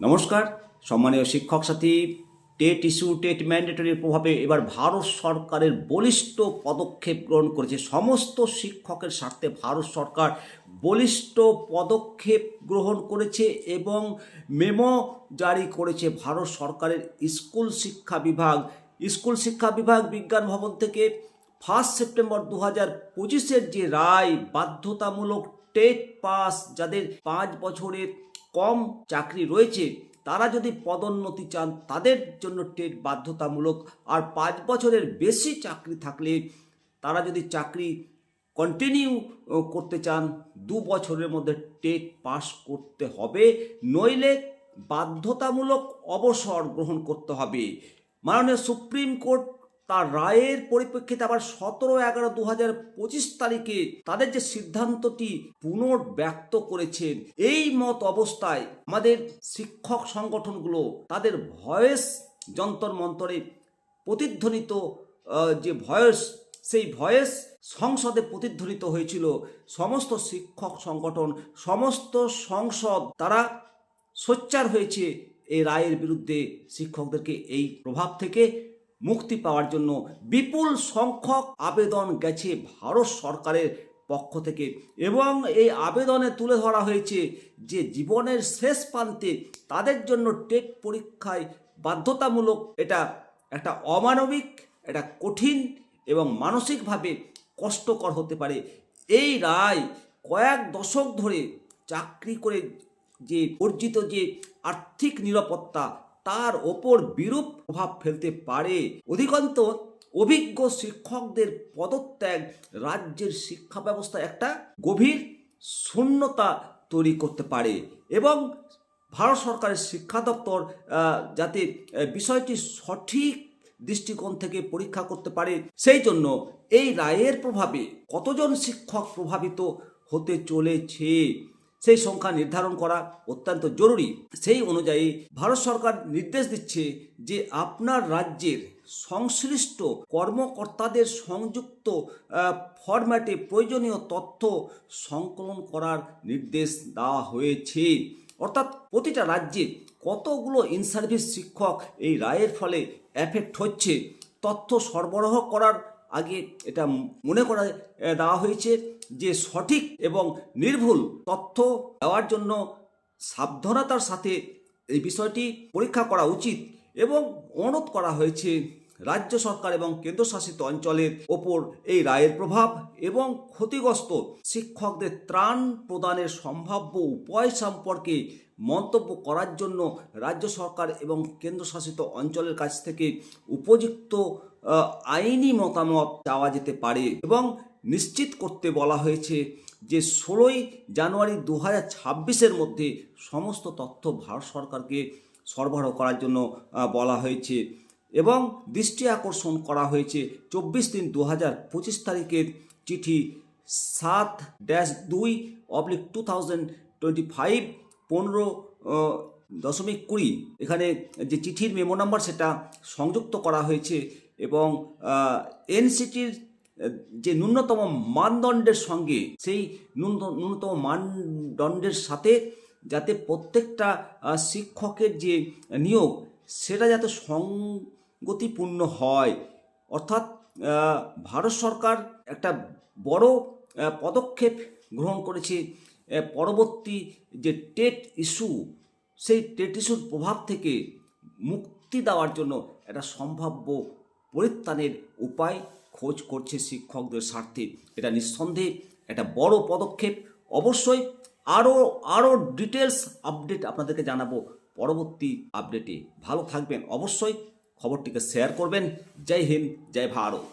নমস্কার সম্মানীয় শিক্ষক সাথী। টেট ইস্যু, টেট ম্যান্ডেটরির প্রভাবে এবার ভারত সরকারের বলিষ্ঠ পদক্ষেপ গ্রহণ করেছে। সমস্ত শিক্ষকের স্বার্থে ভারত সরকার বলিষ্ঠ পদক্ষেপ গ্রহণ করেছে এবং মেমো জারি করেছে ভারত সরকারের স্কুল শিক্ষা বিভাগ বিজ্ঞান ভবন থেকে 1 সেপ্টেম্বর 2025 যে রায়, বাধ্যতামূলক টেট পাস যাদের 5 বছরের কম চাকরি রয়েছে তারা যদি পদোন্নতি চান তাদের জন্য টেট বাধ্যতামূলক, আর 5 বছরের বেশি চাকরি থাকলে তারা যদি চাকরি কন্টিনিউ করতে চান 2 বছরের মধ্যে টেট পাস করতে হবে, নইলে বাধ্যতামূলক অবসর গ্রহণ করতে হবে। মাননীয় সুপ্রিম কোর্ট তার রায়ের পরিপ্রেক্ষিতে আবার 17/11/2025 তারিখে তাদের যে সিদ্ধান্তটি পুনর্ব্যক্ত করেছেন। এই মত অবস্থায় আমাদের শিক্ষক সংগঠনগুলো তাদের ভয়েস যন্তর মন্তরে প্রতিধ্বনিত যে ভয়েস, সেই ভয়েস সংসদে প্রতিধ্বনিত হয়েছিল। সমস্ত শিক্ষক সংগঠন, সমস্ত সংসদ তারা সোচ্চার হয়েছে এই রায়ের বিরুদ্ধে। শিক্ষকদেরকে এই প্রভাব থেকে মুক্তি পাওয়ার জন্য বিপুল সংখ্যক আবেদন গেছে ভারত সরকারের পক্ষ থেকে, এবং এই আবেদনে তুলে ধরা হয়েছে যে জীবনের শেষ প্রান্তে তাদের জন্য টেট পরীক্ষায় বাধ্যতামূলক এটা একটা অমানবিক, এটা কঠিন এবং মানসিকভাবে কষ্টকর হতে পারে। এই রায় কয়েক দশক ধরে চাকরি করে যে অর্জিত যে আর্থিক নিরাপত্তা তার ওপর বিরূপ প্রভাব ফেলতে পারে। অধিকন্তু অভিজ্ঞ শিক্ষকদের পদত্যাগ রাজ্যের শিক্ষা ব্যবস্থায় একটা গভীর শূন্যতা তৈরি করতে পারে, এবং ভারত সরকারের শিক্ষা দপ্তর যাতে বিষয়টি সঠিক দৃষ্টিকোণ থেকে পরীক্ষা করতে পারে, সেই জন্য এই রায়ের প্রভাবে কতজন শিক্ষক প্রভাবিত হতে চলেছে সেই সংখ্যা নির্ধারণ করা অত্যন্ত জরুরি। সেই অনুযায়ী ভারত সরকার নির্দেশ দিচ্ছে যে আপনার রাজ্যের সংশ্লিষ্ট কর্মকর্তাদের সংযুক্ত ফরম্যাটে প্রয়োজনীয় তথ্য সংকলন করার নির্দেশ দেওয়া হয়েছে। অর্থাৎ প্রতিটা রাজ্যে কতগুলো ইন সার্ভিস শিক্ষক এই রায়ের ফলে এফেক্ট হচ্ছে, তথ্য সরবরাহ করার আগে এটা মনে করা দেওয়া হয়েছে যে সঠিক এবং নির্ভুল তথ্য দেওয়ার জন্য সাবধানতার সাথে এই বিষয়টি পরীক্ষা করা উচিত, এবং অনুরোধ করা হয়েছে রাজ্য সরকার এবং কেন্দ্রশাসিত অঞ্চলের ওপর এই রায়ের প্রভাব এবং ক্ষতিগ্রস্ত শিক্ষকদের ত্রাণ প্রদানের সম্ভাব্য উপায় সম্পর্কে মন্তব্য করার জন্য রাজ্য সরকার এবং কেন্দ্রশাসিত অঞ্চলের কাছ থেকে উপযুক্ত আইনি মতামত চাওয়া যেতে পারে, এবং নিশ্চিত করতে বলা হয়েছে যে 16 জানুয়ারি 2026 মধ্যে সমস্ত তথ্য ভারত সরকারকে সরবরাহ করার জন্য বলা হয়েছে, এবং দৃষ্টি আকর্ষণ করা হয়েছে 24/3/2025 তারিখের চিঠি 7-2/2025 15.20 এখানে যে চিঠির মেমো নাম্বার সেটা সংযুক্ত করা হয়েছে, এবং এনসিটির যে ন্যূনতম মানদণ্ডের সঙ্গে সেই ন্যূনতম মানদণ্ডের সাথে যাতে প্রত্যেকটা শিক্ষকের যে নিয়োগ সেটা যাতে সঙ্গতিপূর্ণ হয়। অর্থাৎ ভারত সরকার একটা বড় পদক্ষেপ গ্রহণ করেছে। পরবর্তী যে টেট ইস্যু, সেই টেট ইস্যুর প্রভাব থেকে মুক্তি দেওয়ার জন্য একটা সম্ভাব্য পরিত্রাণের উপায় খোঁজ করছে শিক্ষকদের স্বার্থে। এটা নিঃসন্দেহে একটা বড় পদক্ষেপ। অবশ্যই আরও ডিটেলস আপডেট আপনাদেরকে জানাবো পরবর্তী আপডেটে। ভালো থাকবেন, অবশ্যই খবরটিকে শেয়ার করবেন। জয় হিন্দ, জয় ভারত।